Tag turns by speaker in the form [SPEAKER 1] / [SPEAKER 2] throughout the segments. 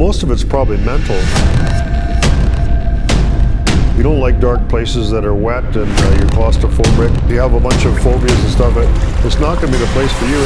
[SPEAKER 1] Most of it's probably mental. You don't like dark places that are wet and you're claustrophobic. You have a bunch of phobias and stuff. It's not going to be the place for you.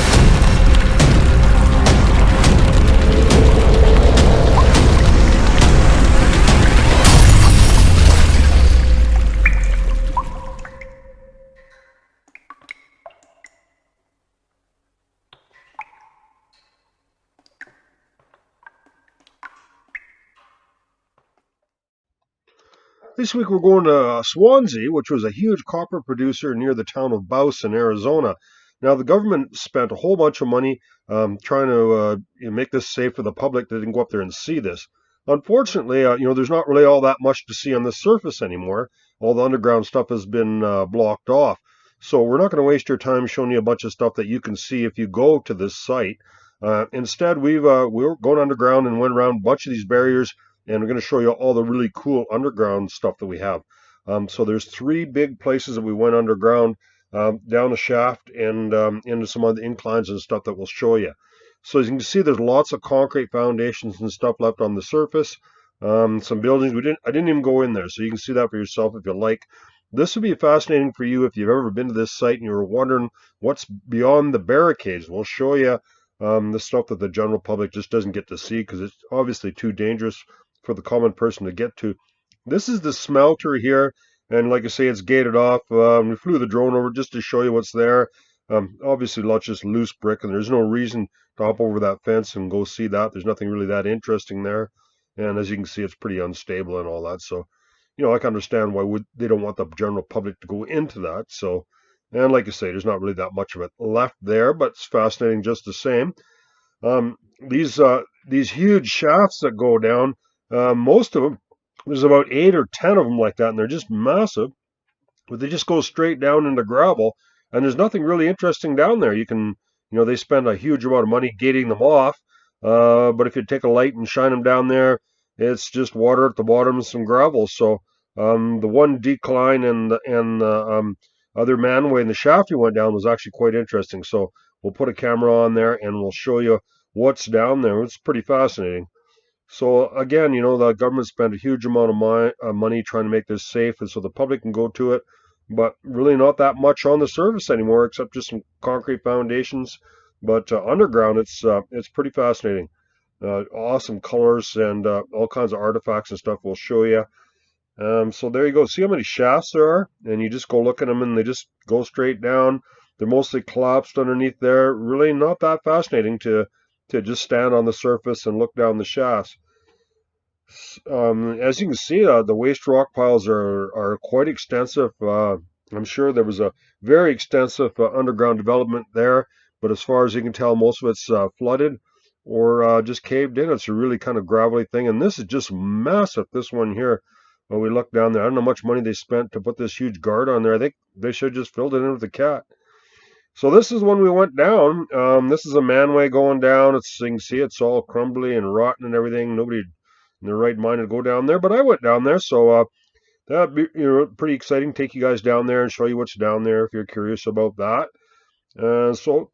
[SPEAKER 1] This week we're going to Swansea, which was a huge copper producer near the town of Baus in Arizona. Now, the government spent a whole bunch of money trying to make this safe for the public that didn't go up there and see this. Unfortunately, there's not really all that much to see on the surface anymore. All the underground stuff has been blocked off. So we're not going to waste your time showing you a bunch of stuff that you can see if you go to this site. Instead, we were going underground and went around a bunch of these barriers, and we're going to show you all the really cool underground stuff that we have. So there's 3 big places that we went underground, down a shaft and into some other inclines and stuff that we'll show you. So as you can see, there's lots of concrete foundations and stuff left on the surface. Some buildings I didn't even go in there, so you can see that for yourself if you like. This would be fascinating for you if you've ever been to this site and you're wondering what's beyond the barricades. We'll show you the stuff that the general public just doesn't get to see because it's obviously too dangerous for the common person to get to. This is the smelter here, and like I say, it's gated off. We flew the drone over just to show you what's there. Obviously, lots just loose brick, and there's no reason to hop over that fence and go see that. There's nothing really that interesting there, and as you can see, it's pretty unstable and all that. So, I can understand why they don't want the general public to go into that. So, and like I say, there's not really that much of it left there, but it's fascinating just the same. These huge shafts that go down. Most of them, there's about 8 or 10 of them like that, and they're just massive, but they just go straight down into gravel, and there's nothing really interesting down there. They spend a huge amount of money gating them off, but if you take a light and shine them down there, it's just water at the bottom and some gravel. So the one decline and the other manway in the shaft you went down was actually quite interesting. So we'll put a camera on there and we'll show you what's down there. It's pretty fascinating. So again, the government spent a huge amount of money trying to make this safe, and so the public can go to it, but really not that much on the surface anymore, except just some concrete foundations. But underground, it's pretty fascinating. Awesome colors and all kinds of artifacts and stuff we'll show you. So there you go. See how many shafts there are, and you just go look at them, and they just go straight down. They're mostly collapsed underneath there. Really not that fascinating to just stand on the surface and look down the shafts. As you can see, the waste rock piles are quite extensive. I'm sure there was a very extensive underground development there, but as far as you can tell, most of it's flooded or just caved in. It's a really kind of gravelly thing, and this is just massive, this one here. When we look down there, I don't know how much money they spent to put this huge guard on there. I think they should have just filled it in with a cat. So this is when we went down. This is a manway going down. You can see it's all crumbly and rotten and everything. Nobody in their right mind would go down there, but I went down there. So that'd be pretty exciting. Take you guys down there and show you what's down there if you're curious about that. So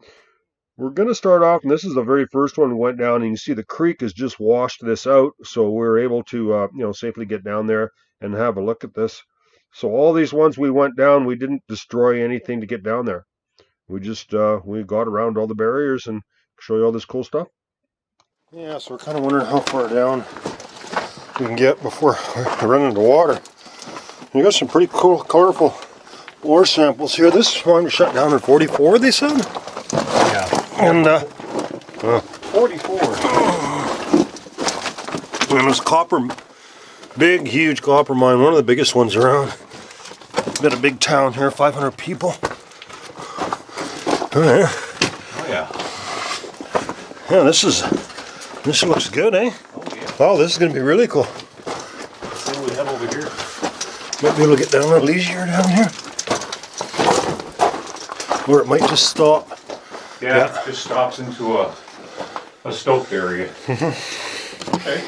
[SPEAKER 1] we're going to start off, and this is the very first one we went down. And you can see the creek has just washed this out, so we're able to safely get down there and have a look at this. So all these ones we went down, we didn't destroy anything to get down there. We just we got around all the barriers and show you all this cool stuff. Yeah, so we're kind of wondering how far down we can get before we run into water. We got some pretty cool, colorful ore samples here. This one shut down in 44, they said.
[SPEAKER 2] Yeah.
[SPEAKER 1] And
[SPEAKER 2] 44.
[SPEAKER 1] And this copper, big, huge copper mine, one of the biggest ones around. Been a big town here, 500 people.
[SPEAKER 2] Oh yeah.
[SPEAKER 1] Yeah, this looks good, eh?
[SPEAKER 2] Oh yeah.
[SPEAKER 1] Wow, this is gonna be really cool.
[SPEAKER 2] What do we have over here?
[SPEAKER 1] Might be able to get down a little easier down here. Or it might just stop.
[SPEAKER 2] Yeah, it just stops into a stoked area. Okay.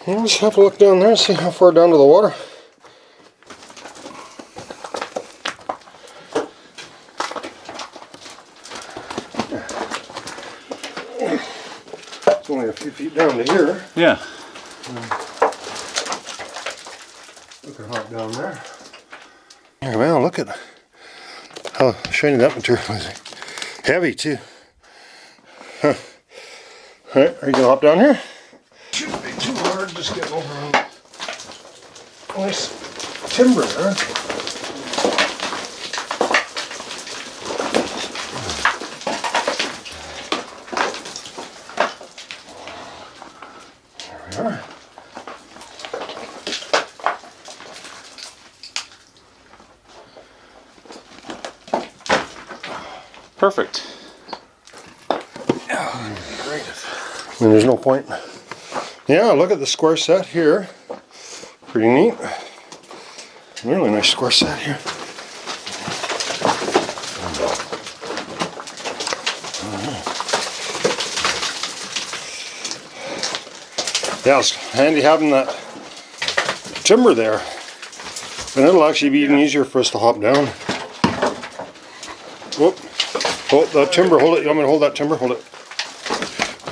[SPEAKER 1] Yeah, let's have a look down there and see how far down to the water. So only a few feet down to here.
[SPEAKER 2] Yeah.
[SPEAKER 1] Look at hot down there. Here, well, look at how shiny that material is. Heavy too. Huh. Alright, are you gonna hop down here? Shouldn't be too hard, just getting over on nice timber there. There we are.
[SPEAKER 2] Perfect.
[SPEAKER 1] Great. I mean, there's no point. Yeah, look at the square set here. Pretty neat. Really nice square set here. Yeah, it's handy having that timber there. And it'll actually be even easier for us to hop down. Whoop. Hold that timber, hold it. You want me to hold that timber? Hold it.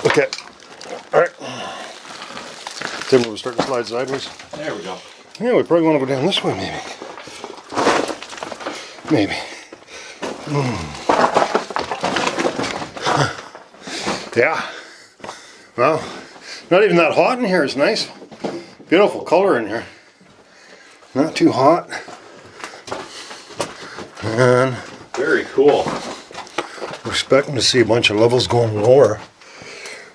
[SPEAKER 1] Okay. Alright. Timber will start to slide sideways.
[SPEAKER 2] There we go.
[SPEAKER 1] Yeah, we probably want to go down this way, maybe. Maybe. Yeah. Well, not even that hot in here. It's nice. Beautiful color in here. Not too hot. And
[SPEAKER 2] Very cool.
[SPEAKER 1] we're expecting to see a bunch of levels going lower.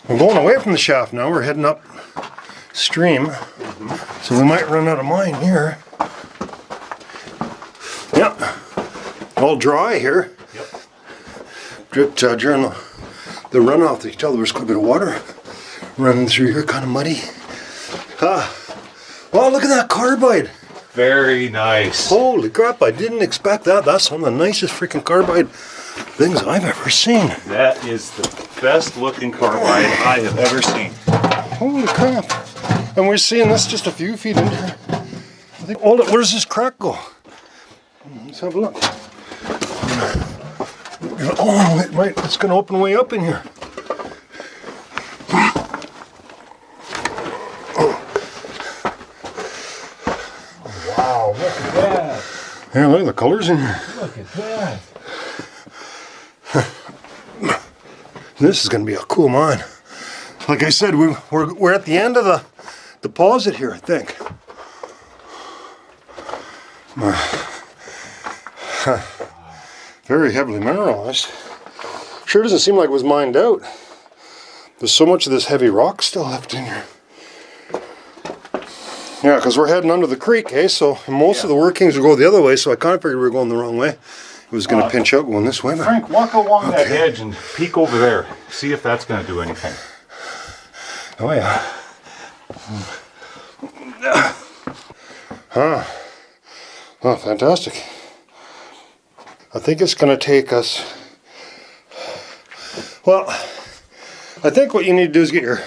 [SPEAKER 1] We're going away from the shaft now. We're heading up stream. So we might run out of mine here. Yeah. All dry here.
[SPEAKER 2] Yep.
[SPEAKER 1] Dripped during the runoff. You can tell there was quite a bit of water running through here, kind of muddy. Wow, look at that carbide.
[SPEAKER 2] Very nice.
[SPEAKER 1] Holy crap, I didn't expect that. That's one of the nicest freaking carbide things I've ever seen.
[SPEAKER 2] That is the best looking carbide I have ever seen.
[SPEAKER 1] Holy crap. And we're seeing this just a few feet in here. I think, oh, look, where does this crack go? Let's have a look. Oh, it's going to open way up in here.
[SPEAKER 2] Wow, look at that.
[SPEAKER 1] Yeah, look at the colors in here.
[SPEAKER 2] Look at that.
[SPEAKER 1] This is going to be a cool mine. Like I said, we're at the end of the deposit here, I think. Very heavily mineralized. Sure doesn't seem like it was mined out. There's so much of this heavy rock still left in here. Yeah, because we're heading under the creek, eh? So most of the workings will go the other way, so I kind of figured we were going the wrong way. It was going to pinch out going this way. But
[SPEAKER 2] Frank, walk along that edge and peek over there. See if that's going to do anything.
[SPEAKER 1] oh yeah. Huh. Oh, fantastic. I think it's going to take us... Well, I think what you need to do is get your...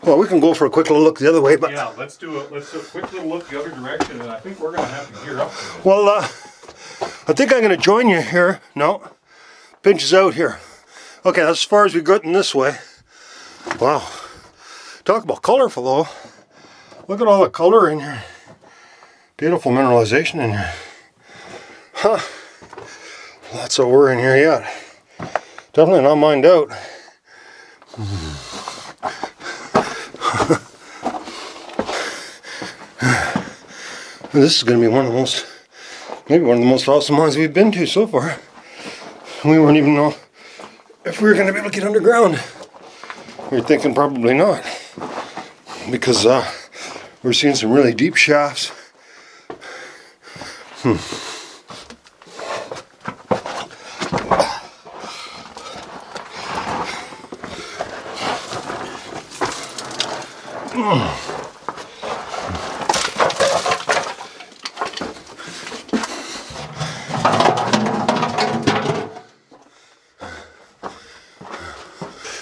[SPEAKER 1] Well, we can go for a quick little look the other way, but...
[SPEAKER 2] Yeah, let's do a quick little look the other direction, and I think we're going to have to gear up for this.
[SPEAKER 1] Well, I think I'm going to join you here. No, pinches out here. Okay, that's as far as we got in this way. Wow. Talk about colorful, though. Look at all the color in here. Beautiful mineralization in here. Huh. Lots of ore in here yet. Definitely not mined out. This is going to be one of the most, maybe one of the most awesome mines we've been to so far. We weren't even know if we were going to be able to get underground. We were thinking probably not, because we're seeing some really deep shafts.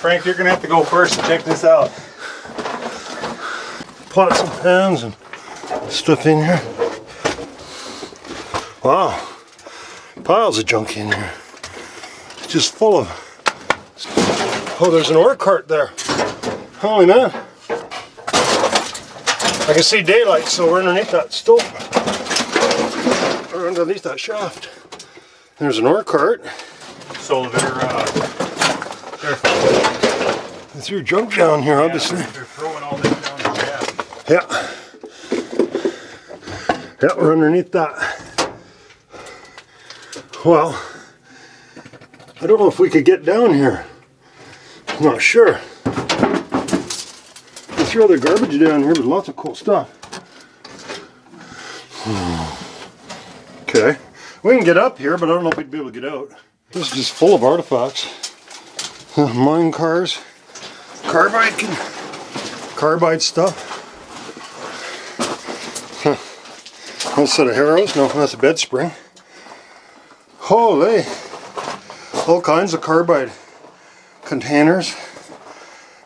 [SPEAKER 2] Frank, you're going to have to go first and check this out.
[SPEAKER 1] Pots and pans and stuff in here. Wow. Piles of junk in here. It's just full of... Oh, there's an ore cart there. Holy man. I can see daylight, so we're underneath that stope. Or underneath that shaft. There's an ore cart.
[SPEAKER 2] So they're
[SPEAKER 1] They threw junk down here, obviously.
[SPEAKER 2] they're throwing all this down the shaft.
[SPEAKER 1] Yeah. Yeah, we're underneath that. Well, I don't know if we could get down here. I'm not sure. They threw other garbage down here, but lots of cool stuff. Okay. We can get up here, but I don't know if we'd be able to get out. This is just full of artifacts. Mine cars, carbide stuff. One set of harrows. No, that's a bed spring. Holy! All kinds of carbide containers.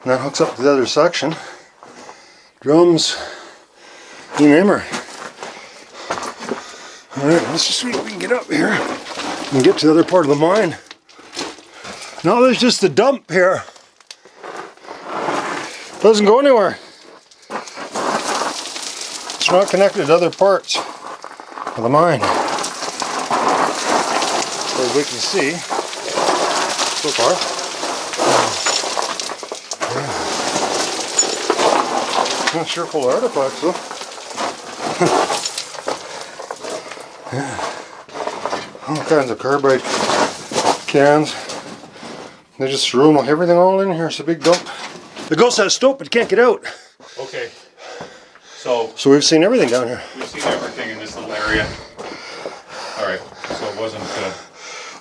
[SPEAKER 1] And that hooks up to the other section. Drums. You name her. Alright, let's just see if we can get up here and get to the other part of the mine. No, there's just a dump here. Doesn't go anywhere. It's not connected to other parts of the mine. As we can see so far. Not sure full of artifacts though. All kinds of carbide cans. They just threw everything all in here. It's a big dump. The ghost has stope, but can't get out.
[SPEAKER 2] Okay. So
[SPEAKER 1] we've seen everything down here.
[SPEAKER 2] we've seen everything in this little area. Alright, so it wasn't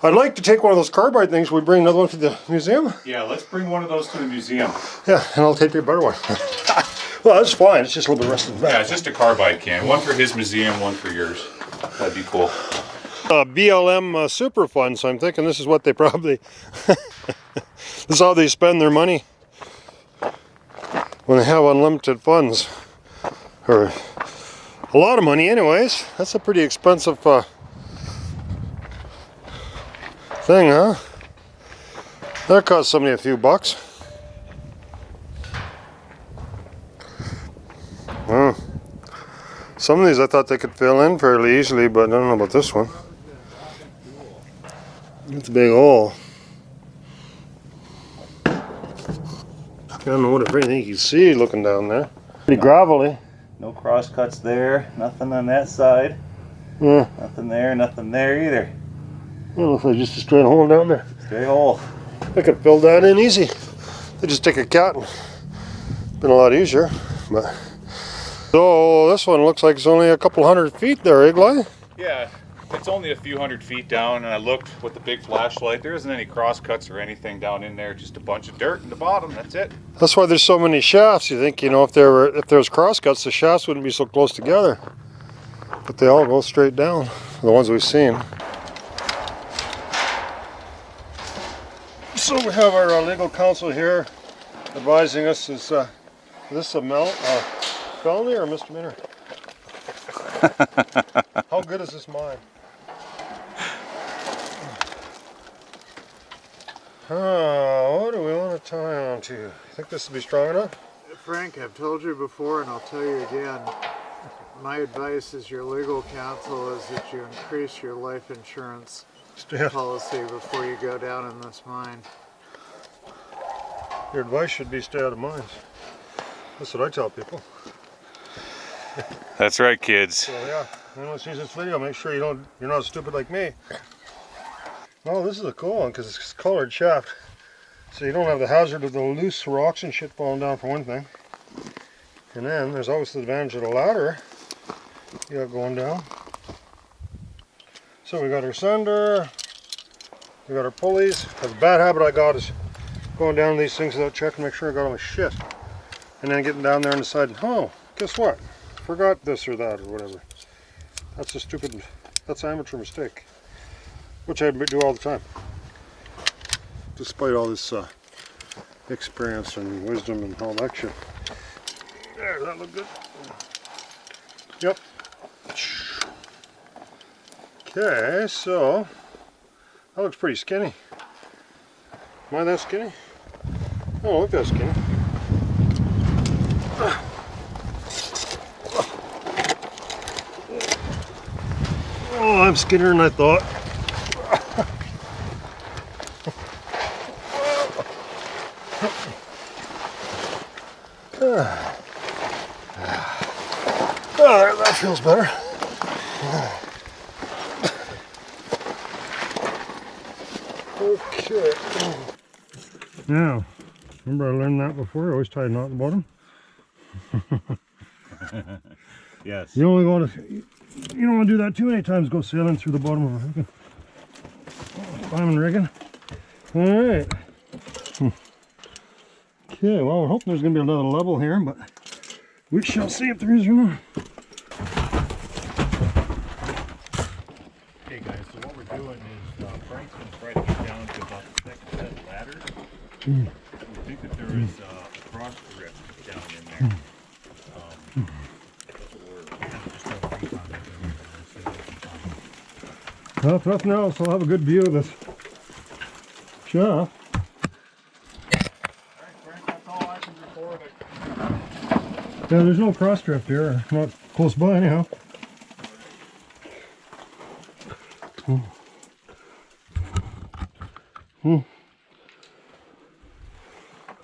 [SPEAKER 1] I'd like to take one of those carbide things. We bring another one to the museum.
[SPEAKER 2] yeah, let's bring one of those to the museum.
[SPEAKER 1] Yeah, and I'll take you a better one. Well, that's fine. It's just a little bit rusted back.
[SPEAKER 2] Yeah, it's just a carbide can. One for his museum, one for yours. That'd be cool.
[SPEAKER 1] BLM super fund, so I'm thinking this is what they probably this is how they spend their money when they have unlimited funds, or a lot of money anyways. That's a pretty expensive thing, huh? That cost somebody a few bucks. Some of these I thought they could fill in fairly easily, but I don't know about this one. It's a big hole. I don't know what everything you can see looking down there. Pretty gravelly.
[SPEAKER 3] No cross cuts there, nothing on that side.
[SPEAKER 1] Yeah.
[SPEAKER 3] Nothing there either.
[SPEAKER 1] It looks like just a straight hole down there.
[SPEAKER 3] Straight hole.
[SPEAKER 1] They could fill that in easy. They just take a cat and been a lot easier. But so this one looks like it's only a couple 100 feet there, Igli?
[SPEAKER 2] Yeah, it's only a few 100 feet down, and I looked with the big flashlight. There isn't any cross cuts or anything down in there, just a bunch of dirt in the bottom, that's it.
[SPEAKER 1] That's why there's so many shafts. You think, you know, if there was cross cuts, the shafts wouldn't be so close together. But they all go straight down, the ones we've seen. So we have our legal counsel here advising us, is this a felony or a misdemeanor? How good is this mine? What do we want to tie on to? You think this will be strong enough?
[SPEAKER 4] Frank, I've told you before and I'll tell you again, my advice as your legal counsel is that you increase your life insurance policy before you go down in this mine.
[SPEAKER 1] Your advice should be stay out of mines. That's what I tell people.
[SPEAKER 2] That's right, kids.
[SPEAKER 1] So yeah, anyone sees this video, make sure you're not stupid like me. Oh, this is a cool one because it's colored shaft. So you don't have the hazard of the loose rocks and shit falling down for one thing. And then there's always the advantage of the ladder you got going down. So we got our sender, we got our pulleys. The bad habit I got is going down these things without checking, make sure I got all my shit. And then getting down there and deciding, oh, guess what? Forgot this or that or whatever. That's a stupid, that's an amateur mistake. Which I do all the time. Despite all this experience and wisdom and all that shit. There, does that look good? Yep. Okay, so that looks pretty skinny. Am I that skinny? Oh, look that skinny. Oh, I'm skinnier than I thought. Oh, there, that feels better. Okay. Now, remember I learned that before? I always tie a knot at the bottom.
[SPEAKER 3] Yes.
[SPEAKER 1] You only want to, you don't want to do that too many times. Go sailing through the bottom of a rigging. Climbing rigging. All right. Okay. Well, we're hoping there's going to be another level here, but we shall see if there is or not.
[SPEAKER 2] Okay, guys. So what we're doing is Frank's going to try to get down to about the second set of ladders. We think that there is a cross drift down in there.
[SPEAKER 1] Well, if nothing else, I'll have a good view of this shaft.
[SPEAKER 2] Alright, Frank, that's all I can record.
[SPEAKER 1] Yeah, there's no cross drift here, not close by anyhow.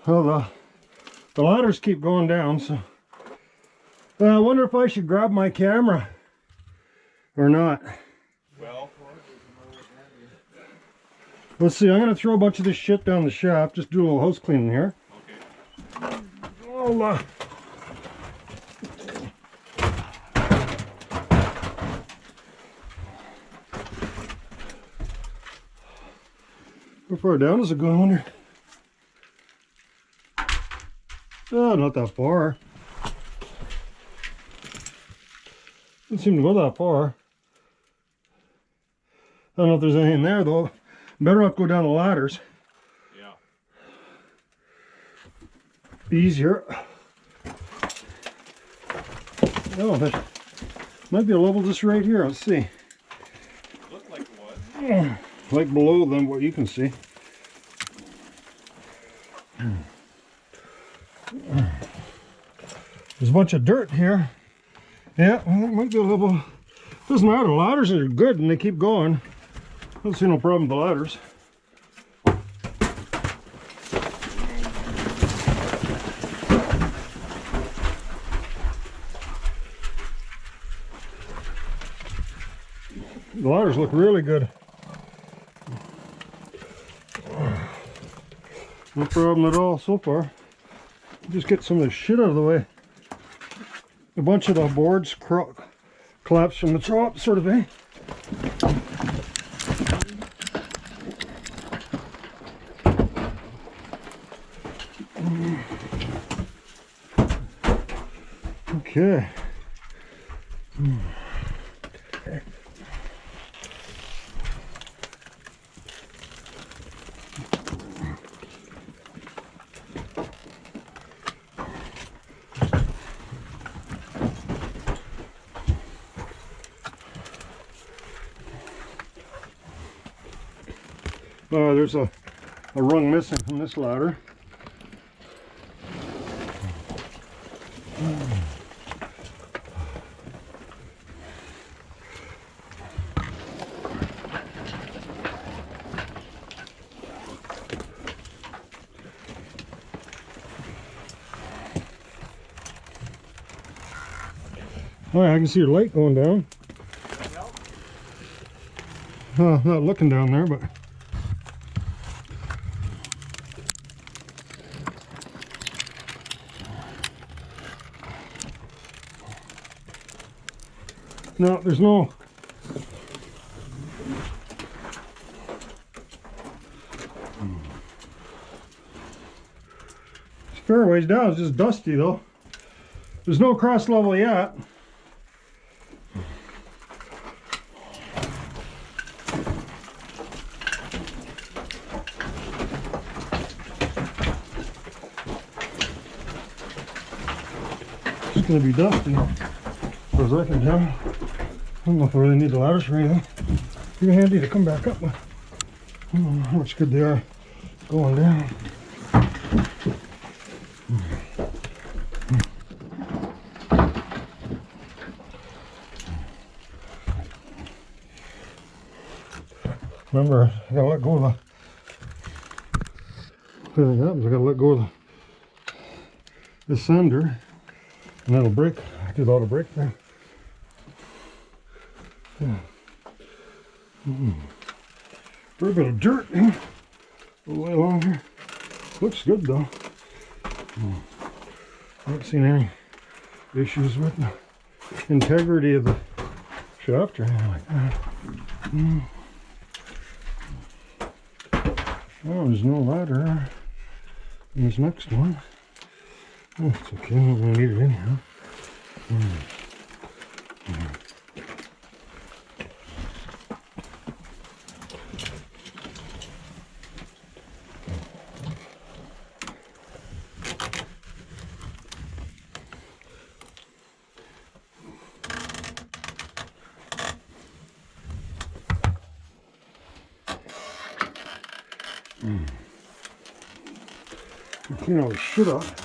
[SPEAKER 1] Well, the ladders keep going down, so I wonder if I should grab my camera or not.
[SPEAKER 2] Well,
[SPEAKER 1] Let's see, I'm going to throw a bunch of this shit down the shaft, just do a little house cleaning here.
[SPEAKER 2] okay.
[SPEAKER 1] Oh, how far down is it going, I wonder? Oh, not that far. Doesn't seem to go that far. I don't know if there's anything there though. Better not go down the ladders.
[SPEAKER 2] Yeah.
[SPEAKER 1] Easier. Oh, there might be a level just right here. Let's see.
[SPEAKER 2] Looked like it was.
[SPEAKER 1] Like below than what you can see. There's a bunch of dirt here. Yeah, well, it might be a level. Doesn't matter. The ladders are good and they keep going. I don't see no problem with the ladders. The ladders look really good. No problem at all so far. Just get some of the shit out of the way. A bunch of the boards collapsed from the top, sort of thing. Okay. There's a rung missing from this ladder. Oh, yeah, I can see your light going down. Not looking down there, but no, there's no. It's fair ways down, it's just dusty though. There's no cross level yet. It's gonna be dusty. As far as I can tell. I don't know if I really need the ladders for anything. Pretty handy to come back up with. I don't know how much good they are going down. Remember, I gotta let go of the, I gotta let go of the sender, and that'll break. I did all the break there. Yeah. A little bit of dirt here, all the way along here. Looks good though. I haven't seen any issues with the integrity of the shaft or anything like that. Oh, there's no ladder in this next one. Oh, it's okay, I'm not going to need it anyhow. Clean all the shit off.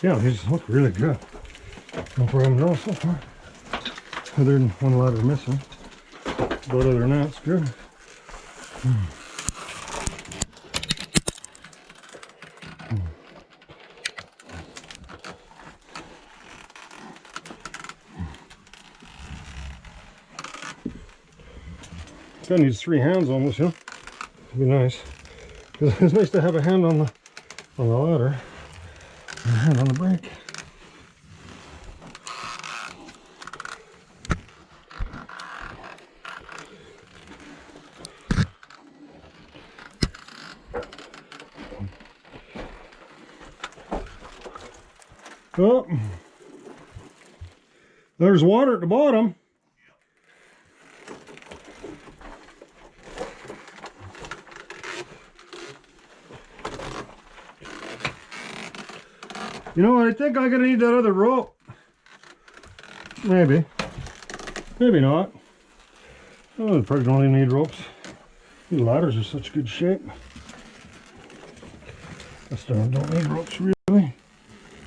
[SPEAKER 1] Yeah, these look really good. No problem at all so far. Other than one ladder missing. But other than that, it's good. Kind of needs 3 hands almost, you know. It'd be nice. Because it's nice to have a hand on the ladder and a hand on the brake. Oh, there's water at the bottom. You know what, I think I'm gonna need that other rope. Maybe. Maybe not. Oh, I probably don't even need ropes. These ladders are such good shape. I still don't need ropes really.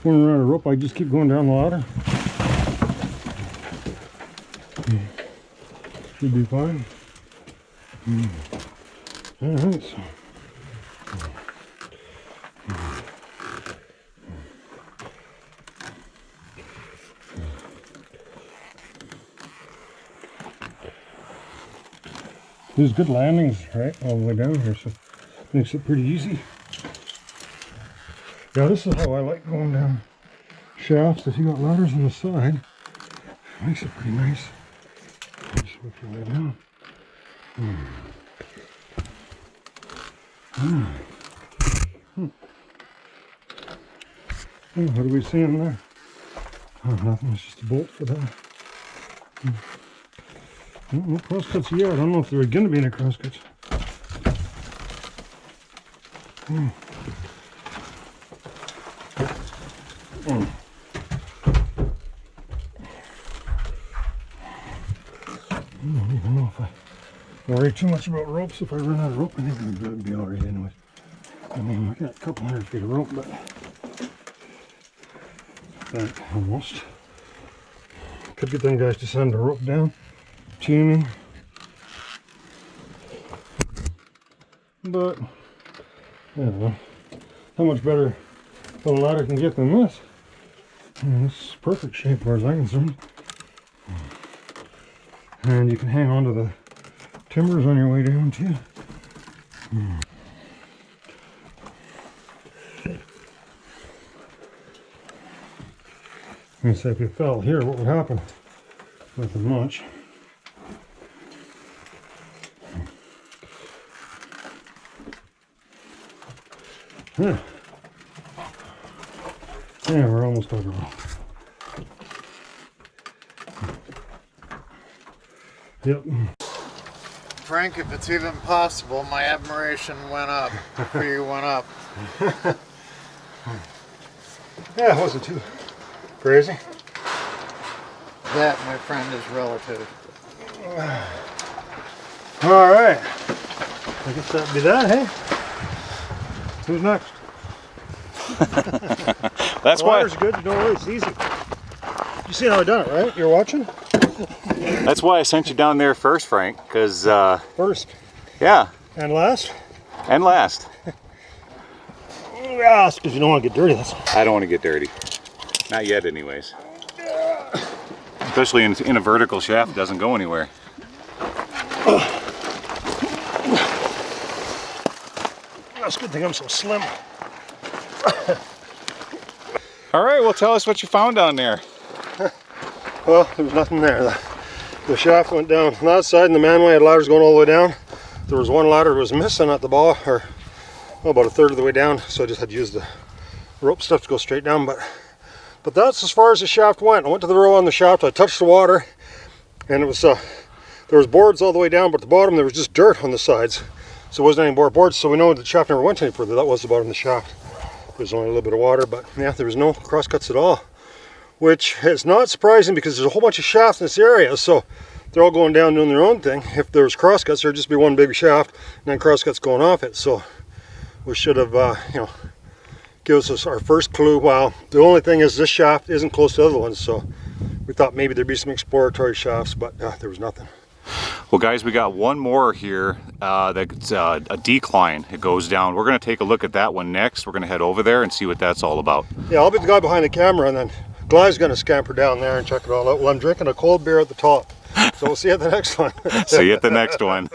[SPEAKER 1] When we're on a rope, I just keep going down the ladder. Should be fine. Alright, so. There's good landings right all the way down here, so it makes it pretty easy. Yeah, this is how I like going down shafts. If you got ladders on the side, it makes it pretty nice. Just work your way down. Oh, what are we seeing there? Oh, nothing. It's just a bolt for that. No crosscuts yet. I don't know if there are going to be any crosscuts. I don't even know if I worry too much about ropes. If I run out of rope, I think it'll be alright anyway. I mean, I got a couple hundred feet of rope, but that almost. Could get them guys to send the rope down to me, but I don't know how much better the ladder can get than this. And this is perfect shape as far as I'm concerned. And you can hang on to the timbers on your way down too. And so if you fell here, what would happen? Nothing much. Huh. Yeah, we're almost over. Yep.
[SPEAKER 4] Frank, if it's even possible, my admiration went up before you went up.
[SPEAKER 1] Yeah, it wasn't too crazy.
[SPEAKER 4] That, my friend, is relative.
[SPEAKER 1] All right. I guess that'd be that, hey? Who's next?
[SPEAKER 2] That's
[SPEAKER 1] The
[SPEAKER 2] why.
[SPEAKER 1] water's good, don't worry, it's easy. You see how I done it, right? You're watching?
[SPEAKER 2] That's why I sent you down there first, Frank, because
[SPEAKER 1] First.
[SPEAKER 2] yeah,
[SPEAKER 1] And last?
[SPEAKER 2] and last.
[SPEAKER 1] Yeah, because you don't want to get dirty. That's
[SPEAKER 2] I don't want to get dirty. Not yet, anyways. Especially in a vertical shaft, it doesn't go anywhere.
[SPEAKER 1] a good thing I'm so slim.
[SPEAKER 2] All right, well, tell us what you found down there.
[SPEAKER 1] Well, there was nothing there. The shaft went down on that side, and the manway had ladders going all the way down. There was one ladder that was missing at the bottom, or about a third of the way down, so I just had to use the rope stuff to go straight down. But that's as far as the shaft went. I went to the row on the shaft, I touched the water, and it was there was boards all the way down, but at the bottom there was just dirt on the sides, so it wasn't any more boards. So we know the shaft never went any further. That was the bottom of the shaft. There's only a little bit of water, but yeah, there was no cross cuts at all, which is not surprising because there's a whole bunch of shafts in this area, so they're all going down doing their own thing. If there was cross cuts, there'd just be one big shaft and then cross cuts going off it. So we should have, gives us our first clue. Well, the only thing is this shaft isn't close to the other ones, so we thought maybe there'd be some exploratory shafts, but there was nothing.
[SPEAKER 2] Well, guys, we got one more here that's a decline. It goes down. We're going to take a look at that one next. We're going to head over there and see what that's all about.
[SPEAKER 1] Yeah, I'll be the guy behind the camera, and then Gly's going to scamper down there and check it all out. Well, I'm drinking a cold beer at the top, so we'll see you at the next one.
[SPEAKER 2] See you at the next one.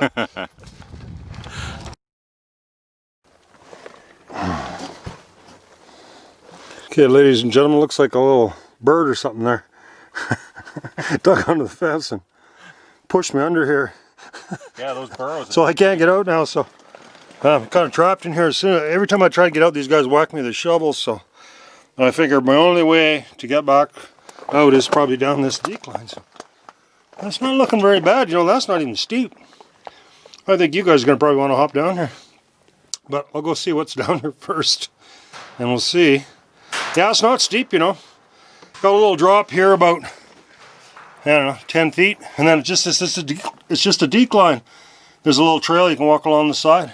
[SPEAKER 1] Okay, ladies and gentlemen, looks like a little bird or something there. Dug under the fence and pushed me under here.
[SPEAKER 2] Yeah, those burrows.
[SPEAKER 1] So I can't get out now, so I'm kind of trapped in here. Every time I try to get out, these guys whack me with the shovels, so I figured my only way to get back out is probably down this decline. So that's not looking very bad, that's not even steep. I think you guys are going to probably want to hop down here. But I'll go see what's down here first, and we'll see. Yeah, it's not steep, Got a little drop here about, I don't know, 10 feet, and then it's just a decline. There's a little trail you can walk along the side.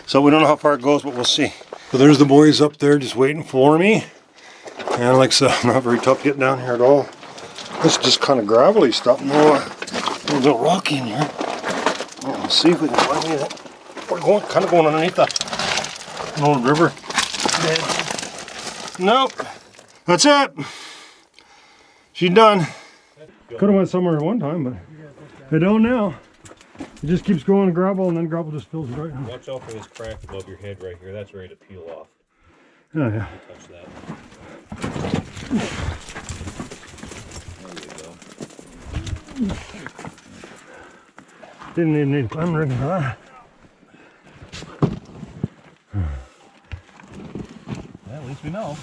[SPEAKER 1] So we don't know how far it goes, but we'll see. So there's the boys up there just waiting for me. And like I said, I'm not very tough getting down here at all. This is just kind of gravelly stuff. No, a little rocky in here. We'll see if we can find it. We're kind of going underneath that old river. Nope. That's it. She's done. Could have went somewhere at one time, but I don't now. It just keeps going gravel, and then gravel just fills it right now.
[SPEAKER 5] Watch out for this crack above your head right here. That's ready to peel off.
[SPEAKER 1] Oh yeah.
[SPEAKER 5] Touch that. There you go.
[SPEAKER 1] Didn't even need to climb ring for that.
[SPEAKER 5] Well, at least we know.